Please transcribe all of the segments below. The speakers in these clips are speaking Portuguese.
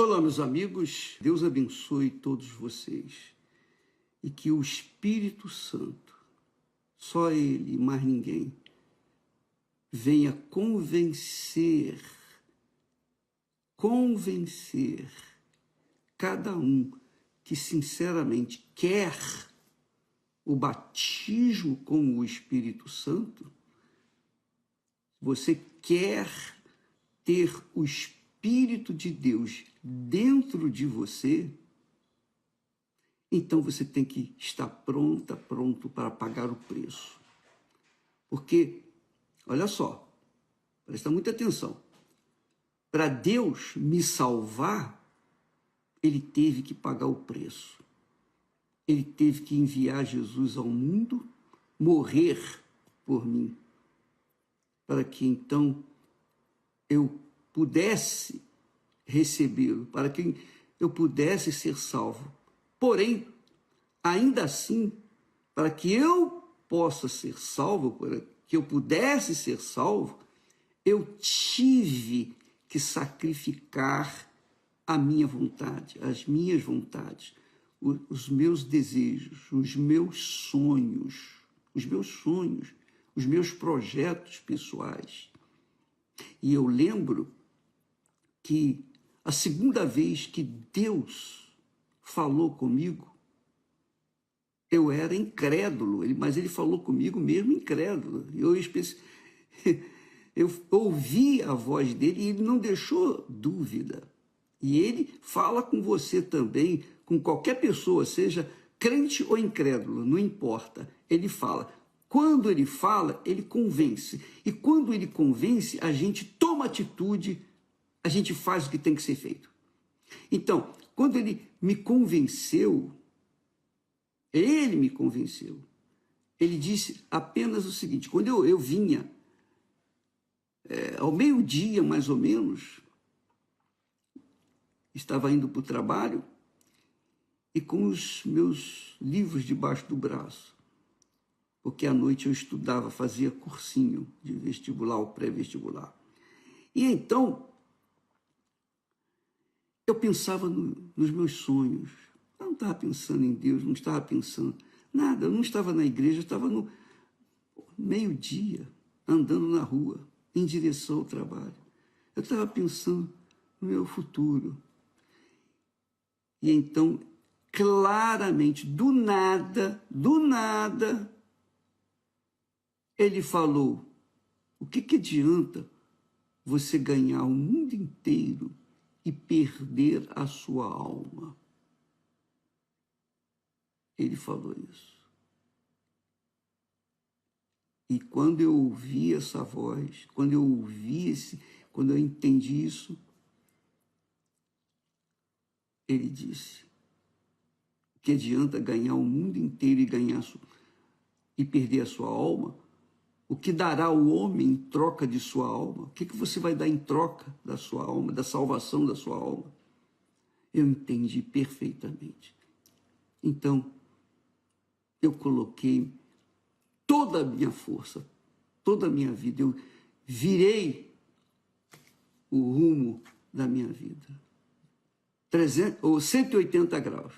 Olá, meus amigos, Deus abençoe todos vocês e que o Espírito Santo, só Ele e mais ninguém, venha convencer cada um que sinceramente quer o batismo com o Espírito Santo. Você quer ter o Espírito de Deus dentro de você, então você tem que estar pronto para pagar o preço. Porque, olha só, presta muita atenção, para Deus me salvar, Ele teve que pagar o preço. Ele teve que enviar Jesus ao mundo, morrer por mim, para que então eu pudesse recebê-lo, para que eu pudesse ser salvo. Porém, ainda assim, para que eu possa ser salvo, para que eu pudesse ser salvo, eu tive que sacrificar a minha vontade, as minhas vontades, os meus desejos, os meus sonhos, os meus projetos pessoais. E eu lembro que a segunda vez que Deus falou comigo, eu era incrédulo, mas Ele falou comigo mesmo incrédulo. Eu ouvi a voz dele e Ele não deixou dúvida. E Ele fala com você também, com qualquer pessoa, seja crente ou incrédulo, não importa. Ele fala. Quando Ele fala, Ele convence. E quando Ele convence, a gente toma atitude, a gente faz o que tem que ser feito. Então, quando Ele me convenceu, Ele disse apenas o seguinte: quando eu vinha, ao meio-dia mais ou menos, estava indo para o trabalho e com os meus livros debaixo do braço, porque à noite eu estudava, fazia cursinho de vestibular ou pré-vestibular. E então, eu pensava nos meus sonhos. Eu não estava pensando em Deus, não estava pensando nada. Eu não estava na igreja, eu estava no meio-dia, andando na rua, em direção ao trabalho. Eu estava pensando no meu futuro. E então, claramente, do nada, Ele falou: o que adianta você ganhar o mundo inteiro e perder a sua alma? Ele falou isso. E quando eu ouvi essa voz, quando eu entendi isso, Ele disse: o que adianta ganhar o mundo inteiro e perder a sua alma? O que dará o homem em troca de sua alma? O que você vai dar em troca da sua alma, da salvação da sua alma? Eu entendi perfeitamente. Então, eu coloquei toda a minha força, toda a minha vida, eu virei o rumo da minha vida. 180 graus.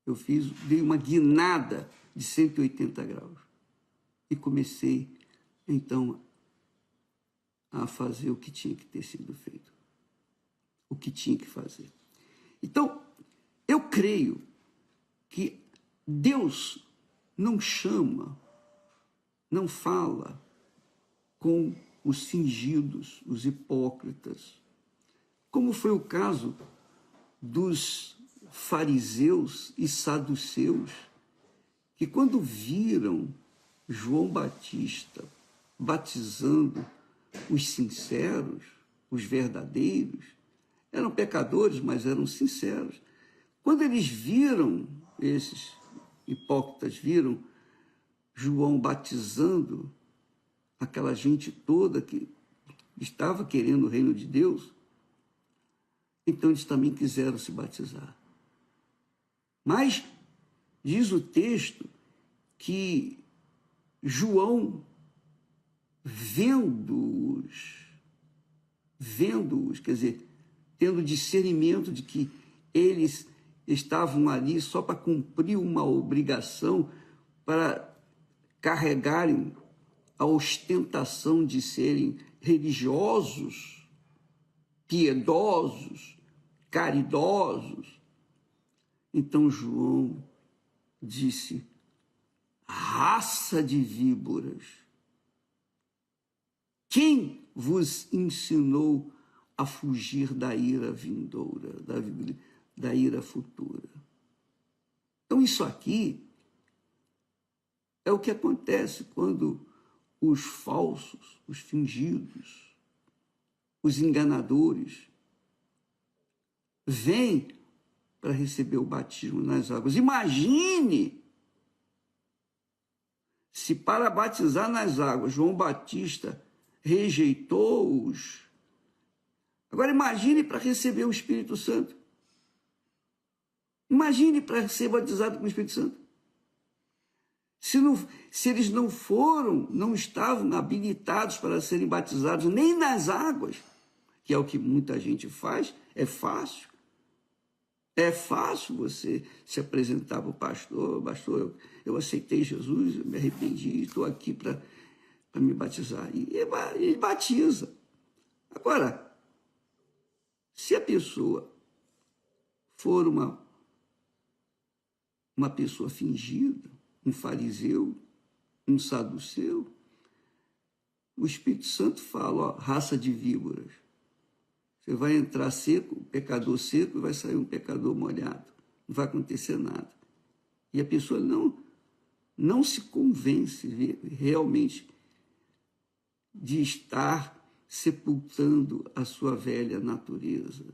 Eu dei uma guinada de 180 graus. E comecei, então, a fazer o que tinha que ter sido feito. O que tinha que fazer. Então, eu creio que Deus não chama, não fala com os fingidos, os hipócritas, como foi o caso dos fariseus e saduceus, que quando viram João Batista batizando os sinceros, os verdadeiros, eram pecadores, mas eram sinceros. Quando eles viram, esses hipócritas viram João batizando aquela gente toda que estava querendo o reino de Deus, então eles também quiseram se batizar. Mas diz o texto que João, vendo-os, quer dizer, tendo discernimento de que eles estavam ali só para cumprir uma obrigação, para carregarem a ostentação de serem religiosos, piedosos, caridosos. Então João disse: raça de víboras, quem vos ensinou a fugir da ira vindoura, da ira futura? Então isso aqui é o que acontece quando os falsos, os fingidos, os enganadores vêm para receber o batismo nas águas. Imagine se para batizar nas águas João Batista rejeitou-os. Agora imagine para receber o Espírito Santo. Imagine para ser batizado com o Espírito Santo. Se eles não estavam habilitados para serem batizados nem nas águas, que é o que muita gente faz, é fácil. É fácil você se apresentar para o pastor: pastor, eu aceitei Jesus, eu me arrependi, estou aqui para me batizar. E ele batiza. Agora, se a pessoa for uma pessoa fingida, um fariseu, um saduceu, o Espírito Santo fala: ó, raça de víboras. Você vai entrar seco, pecador seco, e vai sair um pecador molhado. Não vai acontecer nada. E a pessoa não se convence realmente de estar sepultando a sua velha natureza.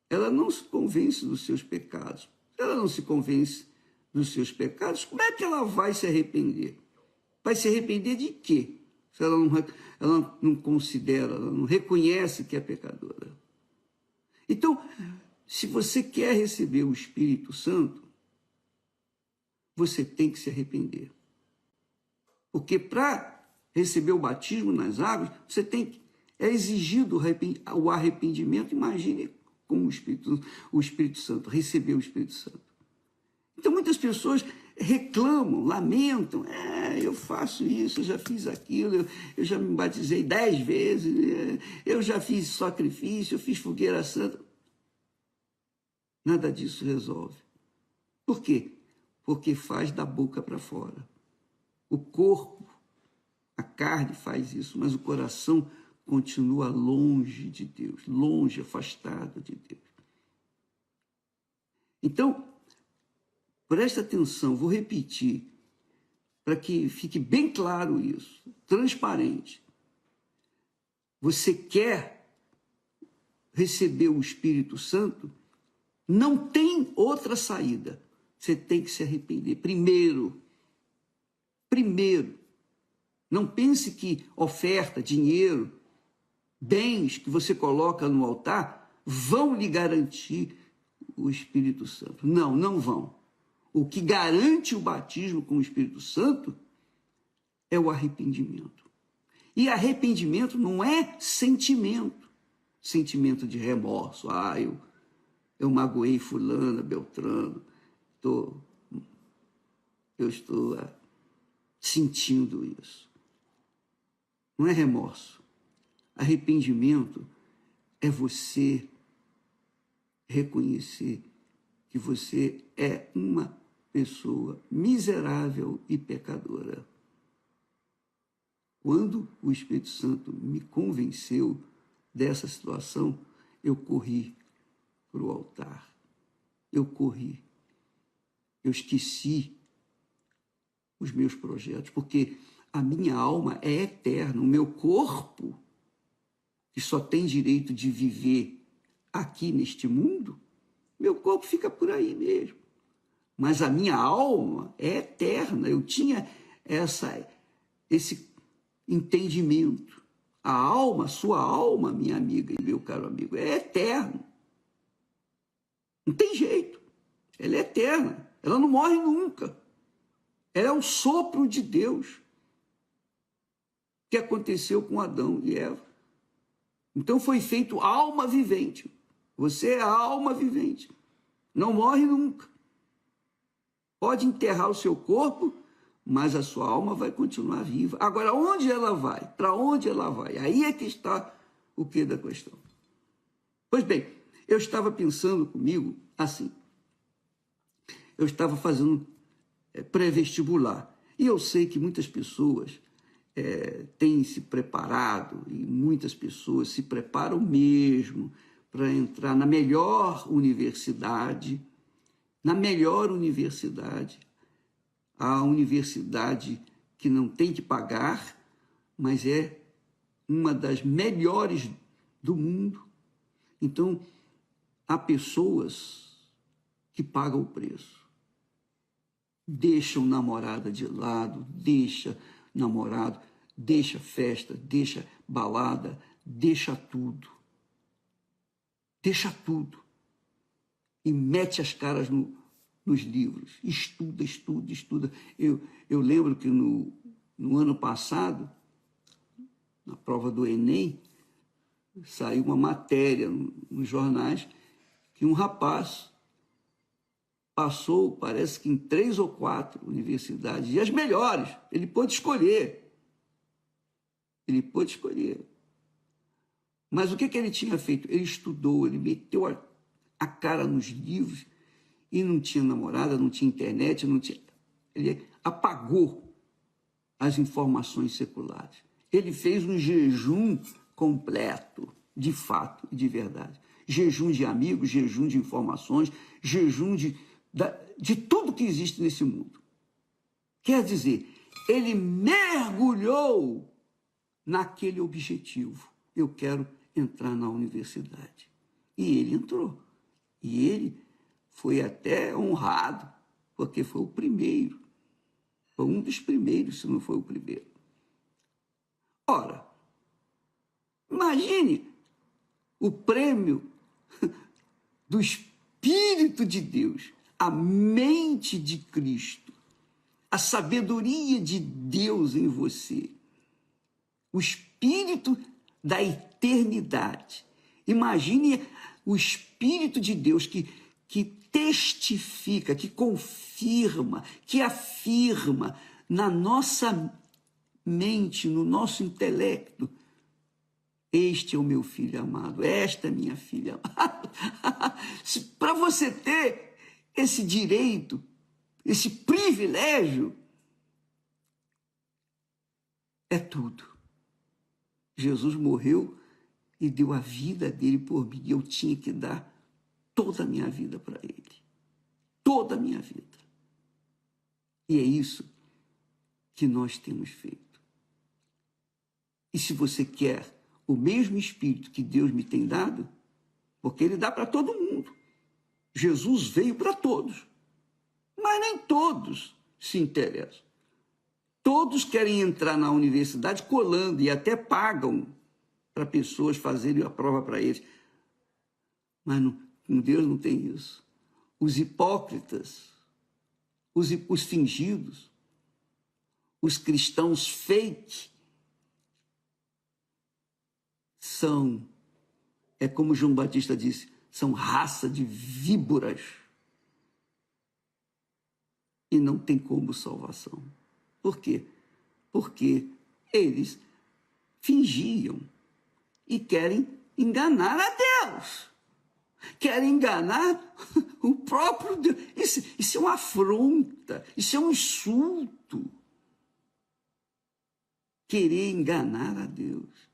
Ela não se convence dos seus pecados. Se ela não se convence dos seus pecados, como é que ela vai se arrepender? Vai se arrepender de quê? Se ela não considera, ela não reconhece que é pecadora. Então, se você quer receber o Espírito Santo, você tem que se arrepender. Porque para receber o batismo nas águas, é exigido o arrependimento. Imagine como o Espírito Santo, receber o Espírito Santo. Então, muitas pessoas reclamam, lamentam: eu faço isso, eu já fiz aquilo, eu já me batizei 10 vezes, eu já fiz sacrifício, eu fiz fogueira santa. Nada disso resolve. Por quê? Porque faz da boca para fora. O corpo, a carne faz isso, mas o coração continua longe de Deus, longe, afastado de Deus. Então, presta atenção, vou repetir, para que fique bem claro isso, transparente. Você quer receber o Espírito Santo? Não tem outra saída. Você tem que se arrepender. Primeiro, não pense que oferta, dinheiro, bens que você coloca no altar vão lhe garantir o Espírito Santo. Não, não vão. O que garante o batismo com o Espírito Santo é o arrependimento. E arrependimento não é sentimento de remorso. Eu magoei fulana, beltrano, eu estou sentindo isso. Não é remorso. Arrependimento é você reconhecer que você é uma pessoa miserável e pecadora. Quando o Espírito Santo me convenceu dessa situação, eu corri para o altar. Eu corri. Eu esqueci os meus projetos, porque a minha alma é eterna. O meu corpo, que só tem direito de viver aqui neste mundo, meu corpo fica por aí mesmo. Mas a minha alma é eterna. Eu tinha esse entendimento. A alma, sua alma, minha amiga e meu caro amigo, é eterna. Não tem jeito. Ela é eterna. Ela não morre nunca. Ela é o sopro de Deus que aconteceu com Adão e Eva. Então foi feito alma vivente. Você é a alma vivente. Não morre nunca. Pode enterrar o seu corpo, mas a sua alma vai continuar viva. Agora, onde ela vai? Para onde ela vai? Aí é que está o quê da questão. Pois bem, eu estava pensando comigo assim. Eu estava fazendo pré-vestibular. E eu sei que muitas pessoas têm se preparado, e muitas pessoas se preparam mesmo para entrar na melhor universidade, a universidade que não tem que pagar, mas é uma das melhores do mundo. Então, há pessoas que pagam o preço. Deixam namorada de lado, deixa namorado, deixa festa, deixa balada, deixa tudo. Deixa tudo. E mete as caras nos livros. Estuda, estuda, estuda. Eu lembro que no ano passado, na prova do Enem, saiu uma matéria nos jornais que um rapaz passou, parece que em 3 ou 4 universidades, e as melhores, ele pôde escolher. Ele pôde escolher. Mas o que ele tinha feito? Ele estudou, ele meteu a cara nos livros e não tinha namorada, não tinha internet, não tinha... Ele apagou as informações seculares. Ele fez um jejum completo, de fato e de verdade. Jejum de amigos, jejum de informações, jejum de tudo que existe nesse mundo. Quer dizer, ele mergulhou naquele objetivo. Eu quero entrar na universidade. E ele entrou. E ele foi até honrado, porque foi o primeiro. Foi um dos primeiros, se não foi o primeiro. Ora, imagine o prêmio do Espírito de Deus, a mente de Cristo, a sabedoria de Deus em você, o Espírito da eternidade. Imagine o Espírito de Deus que testifica, que confirma, que afirma na nossa mente, no nosso intelecto: este é o meu filho amado, esta é minha filha amada. Para você ter esse direito, esse privilégio, é tudo. Jesus morreu e deu a vida dele por mim. Eu tinha que dar toda a minha vida para ele. Toda a minha vida. E é isso que nós temos feito. E se você quer o mesmo Espírito que Deus me tem dado, porque ele dá para todo mundo. Jesus veio para todos. Mas nem todos se interessam. Todos querem entrar na universidade colando e até pagam para pessoas fazerem a prova para eles. Mas com Deus não tem isso. Os hipócritas, os fingidos, os cristãos fake, é como João Batista disse, são raça de víboras. E não tem como salvação. Por quê? Porque eles fingiam e querem enganar a Deus. Querem enganar o próprio Deus. Isso é uma afronta, isso é um insulto. Querer enganar a Deus.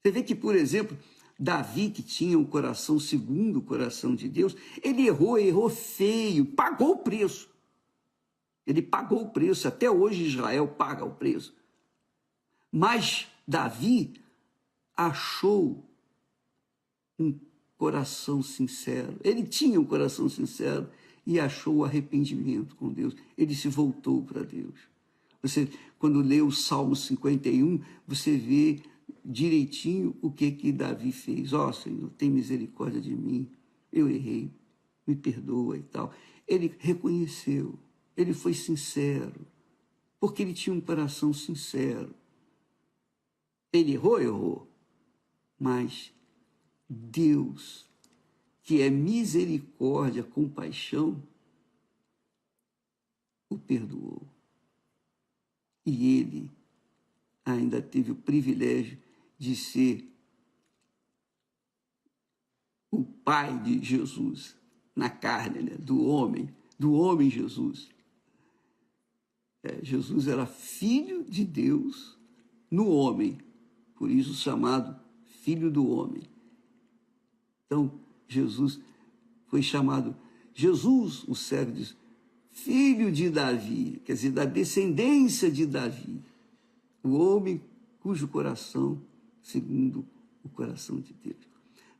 Você vê que, por exemplo, Davi, que tinha um coração segundo o coração de Deus, ele errou feio, pagou o preço. Ele pagou o preço, até hoje Israel paga o preço. Mas Davi achou um coração sincero. Ele tinha um coração sincero e achou o arrependimento com Deus. Ele se voltou para Deus. Você, quando lê o Salmo 51, você vê direitinho o que Davi fez. Ó, Senhor, tem misericórdia de mim. Eu errei, me perdoa e tal. Ele reconheceu. Ele foi sincero, porque ele tinha um coração sincero. Ele errou, mas Deus, que é misericórdia, compaixão, o perdoou. E ele ainda teve o privilégio de ser o pai de Jesus na carne, né? do homem Jesus. Jesus era filho de Deus no homem, por isso chamado filho do homem. Então, Jesus foi chamado, Jesus, o cego diz, filho de Davi, quer dizer, da descendência de Davi, o homem cujo coração, segundo o coração de Deus.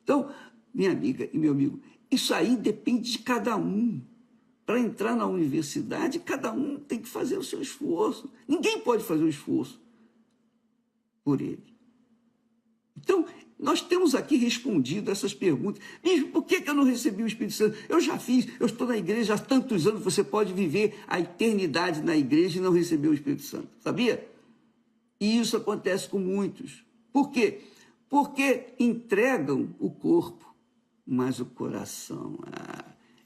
Então, minha amiga e meu amigo, isso aí depende de cada um. Para entrar na universidade, cada um tem que fazer o seu esforço. Ninguém pode fazer um esforço por ele. Então, nós temos aqui respondido essas perguntas. Mesmo, por que eu não recebi o Espírito Santo? Eu já fiz, eu estou na igreja há tantos anos, você pode viver a eternidade na igreja e não receber o Espírito Santo, sabia? E isso acontece com muitos. Por quê? Porque entregam o corpo, mas o coração,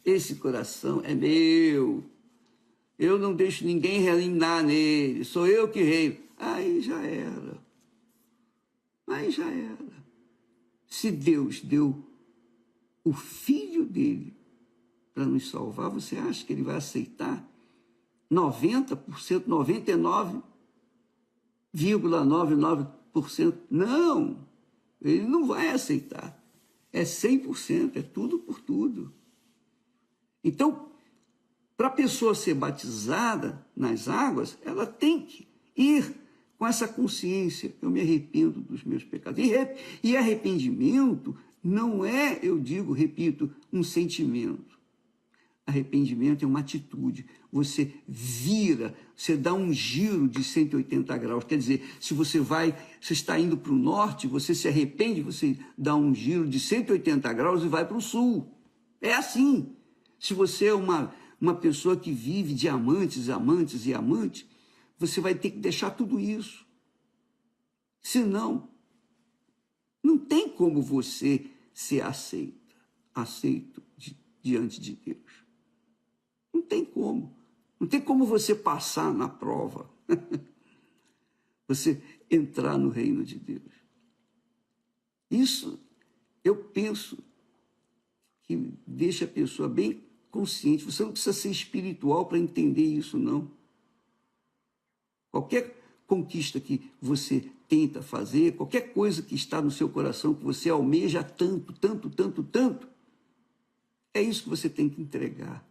esse coração é meu. Eu não deixo ninguém reinar nele, sou eu que reino. Aí já era. Se Deus deu o Filho dele para nos salvar, você acha que ele vai aceitar 90%, 99,99%? Não, ele não vai aceitar. É 100%, é tudo por tudo. Então, para a pessoa ser batizada nas águas, ela tem que ir com essa consciência, eu me arrependo dos meus pecados. E arrependimento não é, eu digo, repito, um sentimento. Arrependimento é uma atitude. Você vira, você dá um giro de 180 graus. Quer dizer, se você está indo para o norte, você se arrepende, você dá um giro de 180 graus e vai para o sul. É assim. Se você é uma pessoa que vive de amantes, você vai ter que deixar tudo isso. Senão, não tem como você ser aceito diante de Deus. Não tem como. Não tem como você passar na prova. Você entrar no reino de Deus. Isso, eu penso, que deixa a pessoa bem consciente. Você não precisa ser espiritual para entender isso, não. Qualquer conquista que você tenta fazer, qualquer coisa que está no seu coração, que você almeja tanto, é isso que você tem que entregar.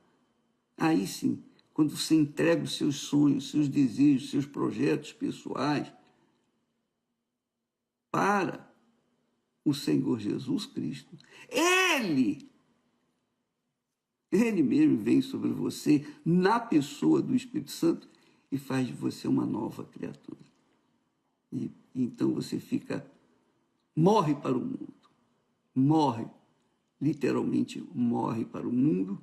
Aí sim, quando você entrega os seus sonhos, seus desejos, seus projetos pessoais para o Senhor Jesus Cristo, Ele mesmo vem sobre você na pessoa do Espírito Santo e faz de você uma nova criatura. E então você morre para o mundo. Morre, literalmente morre para o mundo,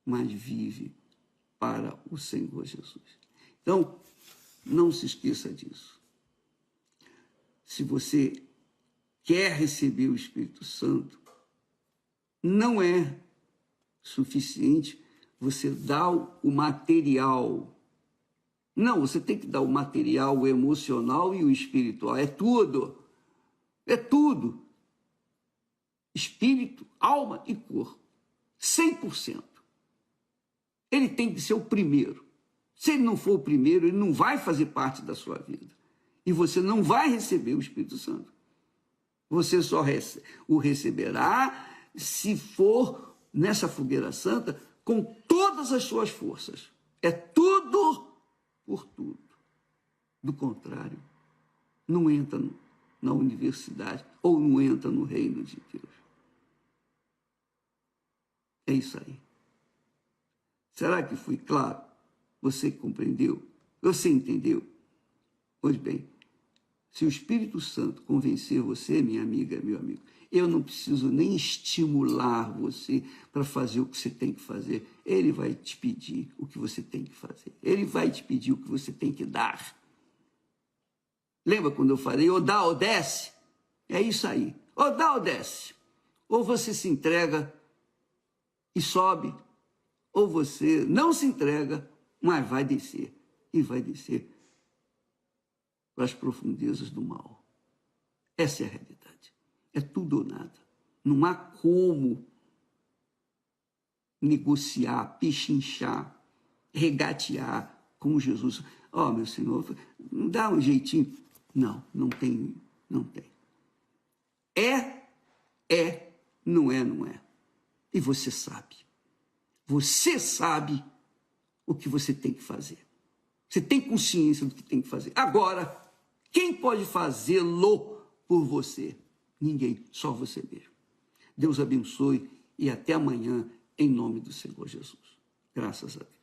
mas vive para o Senhor Jesus. Então, não se esqueça disso. Se você quer receber o Espírito Santo, não é suficiente você dar o material. Não, você tem que dar o material, o emocional e o espiritual. É tudo. É tudo. Espírito, alma e corpo. 100%. Ele tem que ser o primeiro. Se ele não for o primeiro, ele não vai fazer parte da sua vida. E você não vai receber o Espírito Santo. Você só o receberá se for nessa fogueira santa com todas as suas forças. É tudo por tudo. Do contrário, não entra na universidade ou não entra no reino de Deus. É isso aí. Será que fui claro? Você compreendeu? Você entendeu? Pois bem, se o Espírito Santo convencer você, minha amiga, meu amigo, eu não preciso nem estimular você para fazer o que você tem que fazer. Ele vai te pedir o que você tem que fazer. Ele vai te pedir o que você tem que dar. Lembra quando eu falei, ou dá ou desce? É isso aí. Ou dá ou desce. Ou você se entrega e sobe, ou você não se entrega, mas vai descer, e vai descer para as profundezas do mal. Essa é a realidade. É tudo ou nada. Não há como negociar, pechinchar, regatear com Jesus. Ó, meu Senhor, dá um jeitinho. Não, não tem, não tem. É, não é, não é. E você sabe. Você sabe o que você tem que fazer. Você tem consciência do que tem que fazer. Agora, quem pode fazê-lo por você? Ninguém, só você mesmo. Deus abençoe e até amanhã, em nome do Senhor Jesus. Graças a Deus.